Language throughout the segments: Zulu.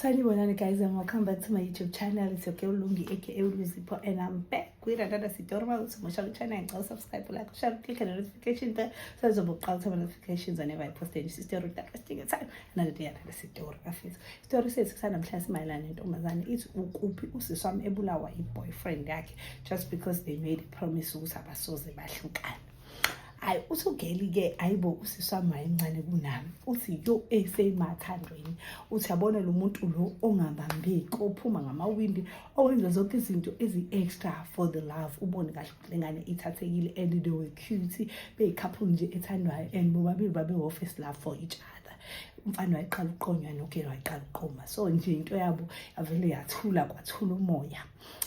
Sanibonani guys, and welcome back to my YouTube channel. It's your girl Lungi aka Uluzipho, and I'm back with another tutorial. So my channel and go subscribe, like, share, click the notification bell so as you get notifications whenever I post any story that is taking time. Another day another story. Story says I'm class my line and Omazani it's ukuphi usiswami ebulawa boyfriend yakhe just because they made a promise ukuthi bahlukana. Ay usugeli-ke ayibo usiswami wayencane kunami uthi yo esemathandweni uthi yabona lo muntu lo ongabambeki ophuma ngamawindi owenza zonke izinto ezi-extra for the love ubone kahle ukuthi lengane ithathekile and they were cute beyi-couple nje ethandwayo and bobabili babe-office love for each other. Umfana wayeqala uqonywa nogeli wayeqala uqoma so nje into yabo avele yathula kwathula umoya.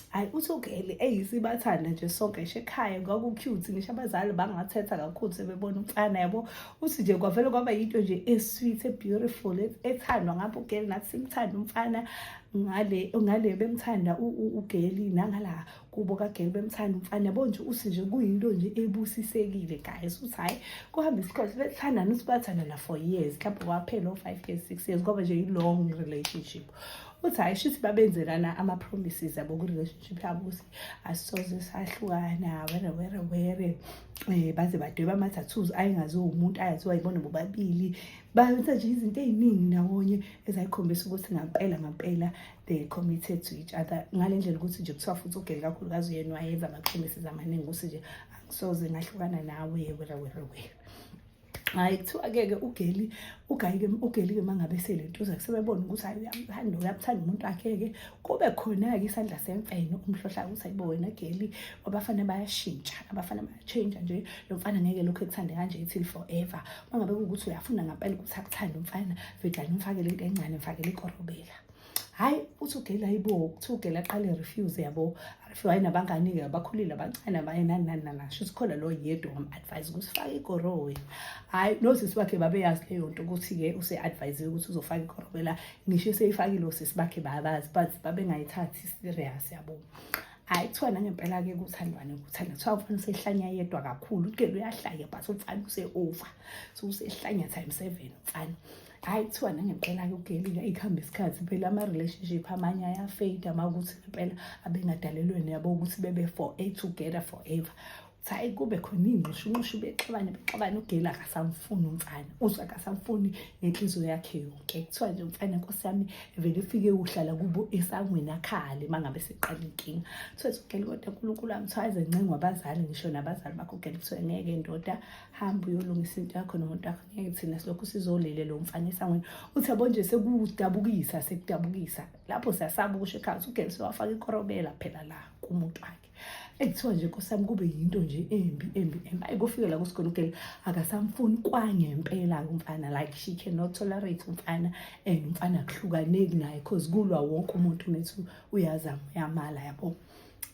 Hayi uthogele eyisibathanda nje sonke ekhaya kwaku-cute ngisho abazali bangathetha kakhulu sebebona umfana yabo uthi nje kwavele kwaba yinto nje e-sweet e-beautiful ethandwa ngapho ugeli nathi simthanda umfana ngale bemthanda ugeli nangala kubo kageli bemthanda umfana yabo nje uthi nje kuyinto nje ebusisekile guys uthi hayi kuhamba isikhathi bethandana uthi bathandana for years mhlawumbe kwaphela 5 years 6 years kwaba nje i-long relationship. Uthi hayi shithi babenzelana ama-promises yabo ku-relationship yabo ukuthi asisoze sahlukana were baze badweba ama-tattoos ayengaziwa umuntu ayaziwa yibona bobabili benza nje izinto ey'ningi ndawonye ezayikhombisa ukuthi ngampela they committed to each other ngale ndlela ukuthi nje kuthiwa futhi ugeli kakhulukazi uyena wayenza ama-promises amaningi ukuthi nje angisoze ngahlukana nawe were. Hayi kuthiwa-ke ugeli-ke mangabe selentuza sebebona ukuthi hayi uyamthanda umuntu wakhe-ke kube khona-ke isandla semfene umhlohla ukuthi hayibo wena geli abafana bayashintsha abafana bayashintsha nje lo mfana ngeke lokhu ekuthande kanje till forever mangabe kuwukuthi uyafuna ngampela ukuthi akuthande umfana vedlani umfakele into encane mfakele ikorobela. Hayi uthi ugeli hayibo kuthiwa ugeli aqale refuse yabo wayinabangani-ke abakhulile abancane abayenani shuthi khona lo yedwa wam-advise ukuthi fake ikorowe. Hayi nosisi bakhe babeyazi leyo nto ukuthi-ke use-advise ukuthi uzofaka ikorobela ngisho eseyifakile osisi bakhe babazi but babengayithathi serious yabo. Hayi kuthiwa nangempela-ke kuthandwana kuthiwa umfana usehlanya yedwa kakhulu ugeli uyahlanya but umfana use-over so usehlanya times 7 umfana. Hayi kuthiwa nangempela-ke ugeli-ke ikuhamba isikhathi phela ama-relationship amanye ayafade amakuthi ngempela abengadalelweni yabo ukuthi bebe together forever. Hayi kube khona iy'nqushu bexabane ugeli akasamfuni umfana uzwe akasamfuni ngenhliziyo yakhe yonke. Kuthiwa nje umfana nkosi yami vele ufike uhlala kubo esangweni akhale mangabe seqala inkinga. Kuthiwa ugeli kodwa uNkulunkulu amthiwa azencengo abazali ngisho nabazali bakho ugeli kuthiwa ngeke ndoda hamba uyolungisa into yakho nomuntu wakho ngeke thina silokhu sizolele lo mfana esangweni. Uthi yabo nje sekudabukisa lapho siyasaba ukusho ekhaya uthi ugeli sewafaka ikorobela phela la kumuntu wakhe. Ekuthiwa nje nkosi yami kube yinto nje embi hayi kufike la kusikhona ugeli akasamfuni kwangempela umfana like she cannot tolerate umfana and umfana akuhlukaneki naye cause kulwa wonke umuntu nethi uyazama uyamala yabo.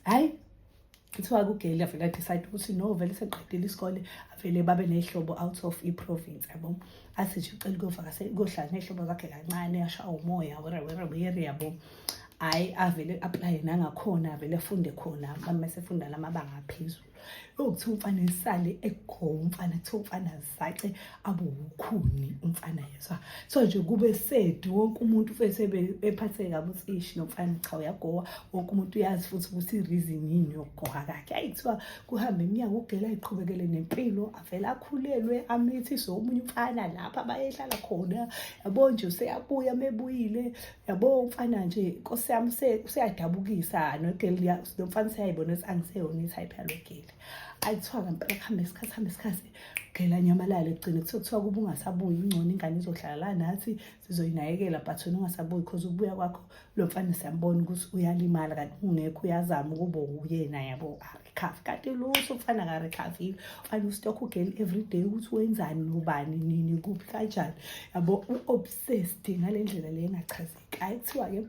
Hayi kuthiwa ugeli avele decide ukuthi no vele seqedile isikole avele babe nehlobo out of i-province yabo athi nje ucela kohlala nehlobo zakhe kancane ashaya umoya were yabo. Hayi avele apply nangakhona avele afunde khona mase efunda lamabanga aphezulu ukuthiwa umfana esale egoma umfana kuthiwa umfana zace abukhuni umfana yezwa so nje kube sad wonke umuntu ufese ephatheke kabi ukuthi ishi nomfana cha uyagowa wonke umuntu uyazi futhi ukuthi i-reason yini yokugoha kakhe. Hayi kuthiwa kuhambe iminyaka ugeli ayiqhubekele nempilo avele akhulelwe amithiswe omunye umfana lapha bayehlala khona yabo nje useyabuya mebuyile yabo umfana nje inkosi yami useyadabukisa nogeli nomfana useyayibona ukuthi angiseyona i-type yalo geli. Ayithiwa ngempela kuhambe isikhathi ugeli anyamalale kugcine kuthiwa kuba ungasabuyi ingcono ingane izohlala la nathi sizoyinakekela but wena ungasabuyi because ukubuya kwakho lo mfana siyambona ukuthi uyalimala kanti ungekho uyazama ukuba uyena yabo recover kanti lutho umfana akarecover ufana ustock ugeli everyday ukuthi wenzani nobani nini kuphi kanjani yabo u-obsessed ngale ndlela le engachazeki. Hayi kuthiwa-ke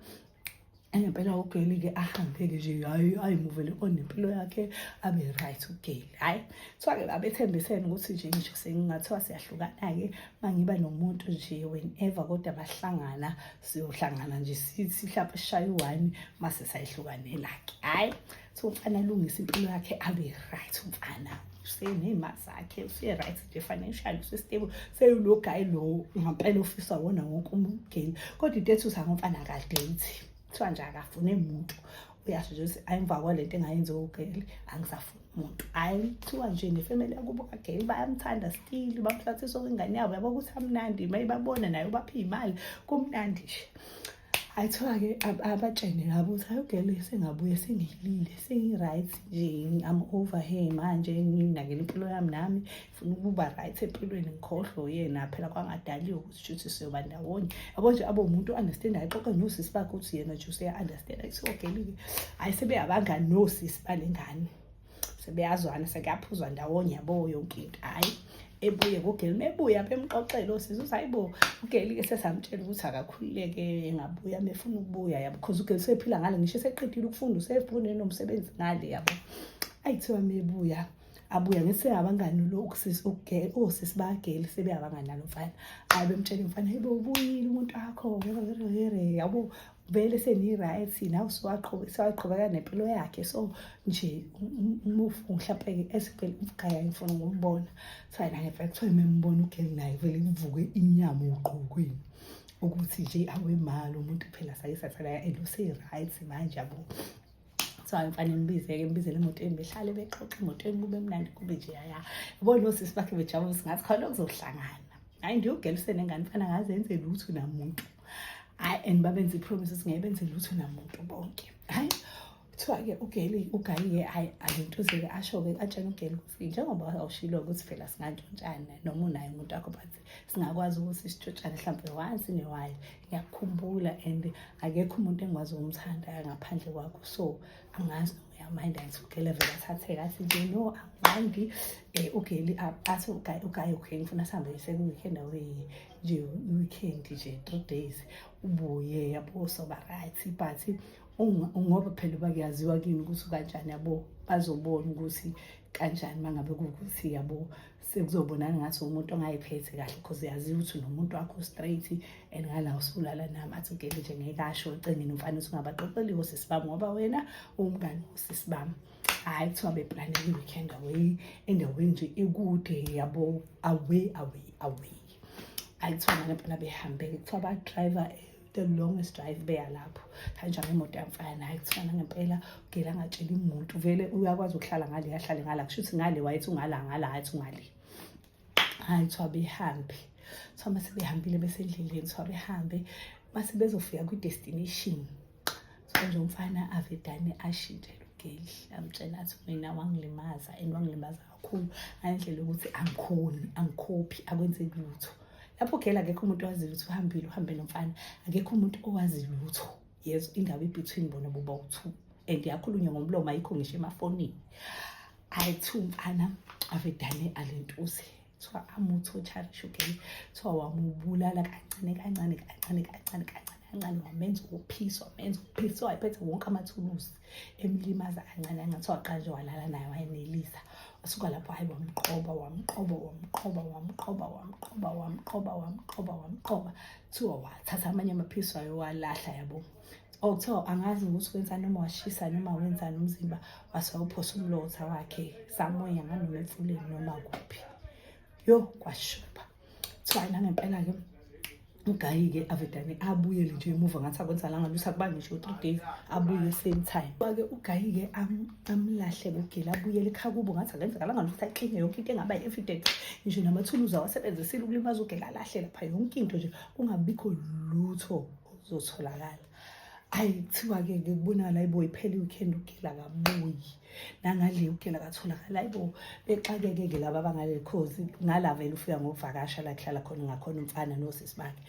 Ngempela uGeli-ke ahambe-ke nje ayimuvele on nempilo yakhe abe right uGeli. Hhayi, kuthiwa-ke babethembisene ukuthi nje ngisho sengingathiwa siyahlukana-ke mangiba nomuntu nje whenever kodwa bahlangana siyohlangana nje sithi mhlawumpe sishaye u-1 mase sayihlukanela-ke. Hhayi, so umfana alungise impilo yakhe abe right umfana. Useney'mali zakhe, use-right nje financial, use-stable, seyilo guy lo ngampela ofisa wona wonke uMgeli. Kodwa into ethi uthi umfana akadate. Kuthiwa nje akafune muntu, uyasho nje ukuthi emva kwalento engayenzi uGeli angisafuni umuntu. Hhayi, kuthiwa nje nefamily yakubo kaGeli bayamthanda still, bamhlathisa ingane yabo, yabo ukuthi amnandi, mayibabona nayo bapha iy'mali, kumnandi nje. Hhayi, kuthiwa-ke abatshene labo ukuthi hayi uGeli sengabuye sengilile, sengi-right nje, I'm over here manje, nginakele impilo yami nami, ngifuna ukuba right empilweni, ngikhohlwe yena phela kwangadaliwe ukuthi shuthi siyoba ndawonye. Yabo nje abe umuntu o-understand-ayo, xoxa nosisi bakhe ukuthi yena nje useya-understand-a. Kuthiwa uGeli-ke hhayi sebeyabangani nosisi balengane, sebeyazwana, sekuyaphuzwa ndawonye yabo yonke into. Hhayi, ebuye kuGeli, mebuya bemxoxela osisi ukuthi hayibo uGeli-ke sesamtshela ukuthi akakhululeke engabuya mefuna ukubuya yabo, because uGeli sephila ngale, ngisho seqedile ukufunda, usefune nomsebenzi ngale yabo. Ayithiwa mebuya abuya ngesengabangani lo usisi uGeli, osisi baGeli sebeyabangani nalo mfana. Hayi, bemtshela umfana hayibo ubuyile umuntu wakho yabo, vele seni-right nawe usewaqhubeka nempilo yakhe. So nje mhlawumpe-ke esivele uGaya ngifuna ukumbona. Kuthiwa nangempela kuthiwa membona uGeli naye vele kuvuke inyama uqokweni ukuthi nje awemali umuntu phela sayisathala and use-right manje yabo. Kuthiwa mfana ngibizeke, ngibizele emotweni behlale bexoxa emotweni kube mnandi kube nje yabo nosisi bakhe bejabule singathi khona kuzohlangana. Hhayi, nje uGeli usenengane mfana ngaze enze lutho namuntu. Hhayi, and babenza i-promise ukuthi ngeke benze lutho namuntu bonke. Hhayi, kuthiwa-ke uGayi-ke alentuzeke asho-ke atshela uGeli ukuthi njengoba awushilo ukuthi phela singantshontshana noma unaye umuntu wakho but singakwazi ukuthi sitshotshane mhlawumpe once in a while. Ngiyakukhumbula and akekho umuntu engikwazi ukumthanda ngaphandle kwakho, so angazi noma uyamanda ngithi uGeli vele athatheke athi nje no angimandi. uGeli athi uGayi okay ngifuna sihambe seku-weekend away nje i-weekend nje 3 days ubuye yabo soba right, but ngoba phela bakuyaziwa kini ukuthi kanjani yabo, bazobona ukuthi kanjani mangabe kuwukuthi yabo sekuzobonana ngathi umuntu ongayiphethe kahle because yaziwa ukuthi unomuntu wakho straight and ngala usulala nami. Athi uGeli nje ngeke asho ecengeni umfana ukuthi ungabaxoxeli osisi bami ngoba wena umngani osisi bami. Hhayi, kuthiwa beplanele i-weekend away endaweni nje ekude yabo, away. Hhayi, kuthiwa ngempela behambe-ke, kuthiwa ba-driver the longest drive beya lapho kanjani ngemoto yamfana. Hhayi, kuthiwa ngempela uGeli angatsheli umuntu, vele uyakwazi ukuhlala ngale ahlale ngala, kusho ukuthi ngale wayethi ungala ngala hathi ungale. Hhayi, kuthiwa behambe, kuthiwa mase behambile besendleleni, kuthiwa behambe mase bezofika kwi-destination. Kuthiwa nje umfana avedane ashintshele uGeli, amtshela athi mina wangilimaza and wangilimaza kakhulu ngendlela yokuthi angikhophi akwenzeki lutho. Lapho uGeli akekho umuntu owaziyo ukuthi uhambile uhambe nomfana, akekho umuntu owazi lutho. Yes, indaba between bona boba u2 and yakhulunywa ngomlomo ayikho ngisho emafonini. Hhayi, kuthiwa umfana avedane alentuze, kuthiwa amutho-cherish uGeli, kuthiwa wamubulala kancane, wamenza ukuphiswa, wayephethe wonke amathuluzi emlimaza kancane, kuthiwa waqala nje walala naye wayenelisa. Wasuka lapho hayi wamqoba. Kuthiwa wathatha amanye amaphiso ayowalahla yabo. Kuthiwa angazi ukuthi wenzani noma washisa noma wenzani umzimba, wase wawuphosa umlotha wakhe samoya nganoma emfuleni noma kuphi. Yo, kwashupha. Kuthiwa nangempela-ke uGayi-ke avedane abuyele nje emuva ngathi akwenzalanga lutho, akuba ngisho 3 days abuye same time. Ke uGayi-ke amlahle uGeli abuyele ekhaya kubo ngathi akenzakalanga lutho, ayixinge yonke into engaba i-evidence ngisho namathuluzi awasebenzisile ukulimaza uGeli, alahle lapha yonke into nje kungabikho lutho ozotholakala. Hhayi, kuthiwa-ke kubonakala hayibo iphela i-weekend uGeli akabuyi nangale uGeli akatholakala. Hayibo bexakeke-ke laba abangale cause ngala vele ufika ngokuvakasha la kuhlala khona ngakhona umfana nosisi bakhe.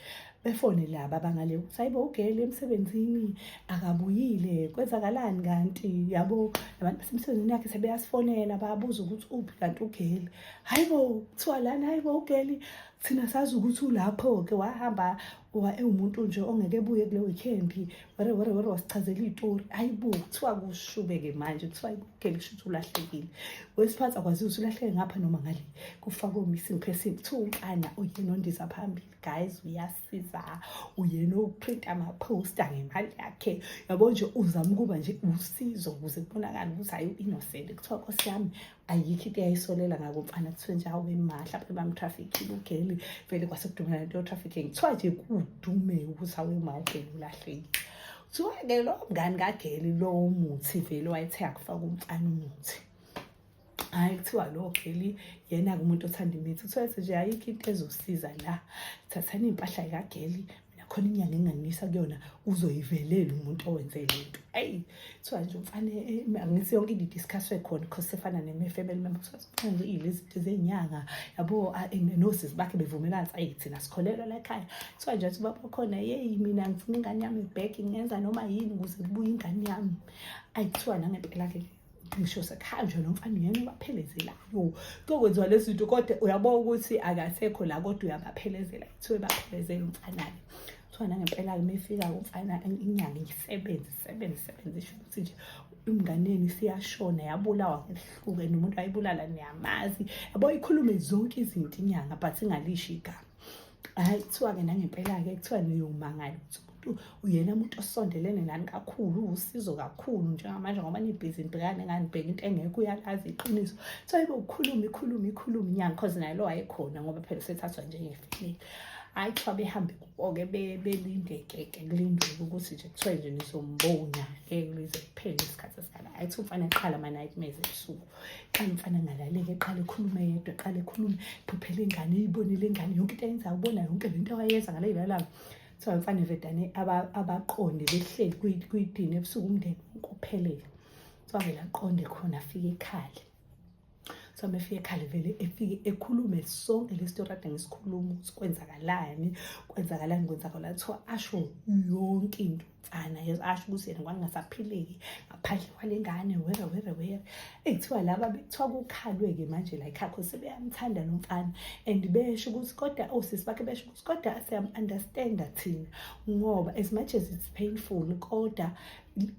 Befone laba abangale ukuthi hayibo uGeli emsebenzini akabuyile, kwenzakalani kanti yabo, nabantu basemsebenzini yakhe sebeyasifonela bayabuza ukuthi uphi kanti uGeli. Hayibo kuthiwa lana hayibo uGeli thina sazi ukuthi ulapho-ke wahamba umuntu nje ongeke ebuye kule weekend were wasichazela izitori. Hayibo kuthiwa kushube-ke manje kuthiwa igeli kusho ukuthi ulahlekile. Wesiphathi akwazi ukuthi ulahleke ngapha noma ngale kufakwe missing person. Kuthiwa umfana uyena ondiza phambili guys, uyasiza, uyena oprint ama-poster ngemali yakhe, yabo nje uzama ukuba nje usizo ukuze kubonakale ukuthi hayi u-innocent. Kuthiwa Nkosi yami ayikho into eyayisolela ngako umfana, kuthiwe nje hawu bemahla bamtrafikile ugeli vele kwasekudumela lento yo-trafficking. Kuthiwa nje kudume ukuthi hawe ugeli ulahlekile. Kuthiwa-ke lo mngani kageli lowo muthi vele wayethe akufaka umfana umuthi. Hayi kuthiwa lo geli yena-ke umuntu othanda imithi. Kuthiwa nje ayikho into ezosiza la, thathani iy'mpahla y'kageli, mina khona inyanga enganisa kuyona uzoyivelela umuntu owenze lento. Hayi kuthiwa nje umfana angithi yonke into idiscusswe khona because sefana ne-family member. Kuthiwa nje ilezi zinto zey'nyanga yabo nosisi bakhe bevumelana ayi thina sikholelwa la ekhaya. Kuthiwa nje athi baba khona yeyi mina ngifuna ingane yami back, ngenza noma yini ukuze kubuye ingane yami. Ayi kuthiwa nangempela-ke ngisho sekhanjwa lo mfana uyena obaphelezelayo. Kokwenziwa lezi zinto kodwa uyabona ukuthi akasekho la kodwa uyabaphelezela. Kuthiwe baphelezela umfana-ke. Kuthiwa nangempela-ke mefika umfana inyanga isebenze isho ukuthi nje umnganeni siyashona yabulawa ngehluke nomuntu wayibulala niyamazi. Yabo ikhulume zonke izinto inyanga but ingalisho igama. Hayi kuthiwa-ke nangempela-ke kuthiwa niyomangala uyena umuntu osondelene nani kakhulu, usizo kakhulu njengamanje ngoba nibhizi nibhekane nganibheka into engekho uyalazi iqiniso. So yibo ukhuluma inyanga cause naye lo wayekhona ngoba phela sethathwa njengefile. Hayi kuthiwa behambe kuko-ke belinde-ke kulindwe ukuthi nje kuthiwe nje nizombona lize kuphele isikhathi esikala. Hayi kuthiwa umfana eqala ama-nightmares ebusuku. Qala umfana engalaleki eqala ekhulume yedwa, eqala ekhulume ephephela ingane, eyibonile ingane yonke into ayenzayo, ubona yonke lento awayenza ngaleyilalanga. Kuthiwa mfana vedane abaqonde behleli kuyidini ebusuku umndeni ukuphelele. Kuthiwa vele aqonde khona afike ekhale. So mefika ekhale vele efike ekhulume sonke le story ade ngisikhuluma ukuthi kwenzakalani. Kuthiwa asho yonke into umfana asho ukuthi yena kwangasaphileki ngaphandle kwale ngane were. Kuthiwa laba kuthiwa kukhalwe-ke manje la ekhaya because sebeyamthanda lo mfana and besho ukuthi kodwa osisi bakhe besho ukuthi kodwa siyam-understand-a thina ngoba as much as it's painful kodwa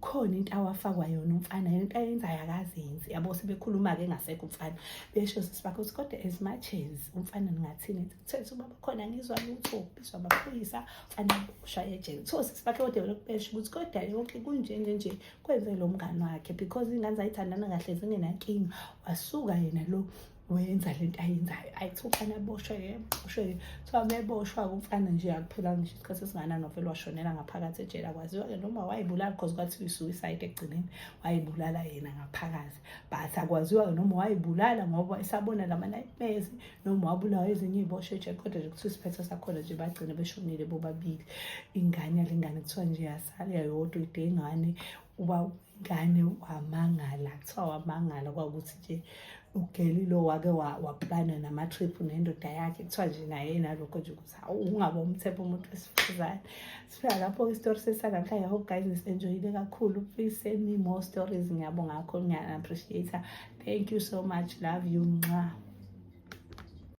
khona into awafakwa yona umfana, into ayenzayo akazenzi. Yabo sebekhuluma-ke engasekho umfana besho osisi bakhe ukuthi kodwa as much as umfana ningathini kuthiwa ubaba khona ngizwa lutho bizwa amaphoyisa umfana boshwa ejele. Kuthiwa osisi bakhe kodwa vele besho ukuthi kodwa yonke kunje kwenze lo mngani wakhe because ingane zayithandana kahle zingenankinga, wasuka yena lo wenza lento ayenzayo. Ayi kuthiwa umfana boshwe-ke. Kuthiwa meboshwa-ke umfana nje akuphela ngisho isikhathi esinganani vele washonela ngaphakathi ejele. Akwaziwa-ke noma wayibulala because kwathiwa i-suicide ekugcineni wayibulala yena ngaphakathi, but akwaziwa-ke noma wayibulala ngoba esabona lama-nightmares noma wabulawa ezinye iy'boshwe ejele. Kodwa nje kuthiwa isiphetho sakhona nje bagcine beshonile bobabili. Ingane yalengane kuthiwa nje yasala yodwa ide ingane ingane wamangala. Kuthiwa wamangala kwakuthi nje ugeli lo wake waplana nama-trip nendoda yakhe. Kuthiwa nje naye nalokho nje ukuthi ungabe umthemba umuntu wesifazane. Sifika lapho-ke isitori sesanamhlanje. I hope guys nisenjoyile kakhulu. Please send me more stories. Ngiyabonga kakhulu, ngiya-appreciate. Thank you so much. Love you. Mwah.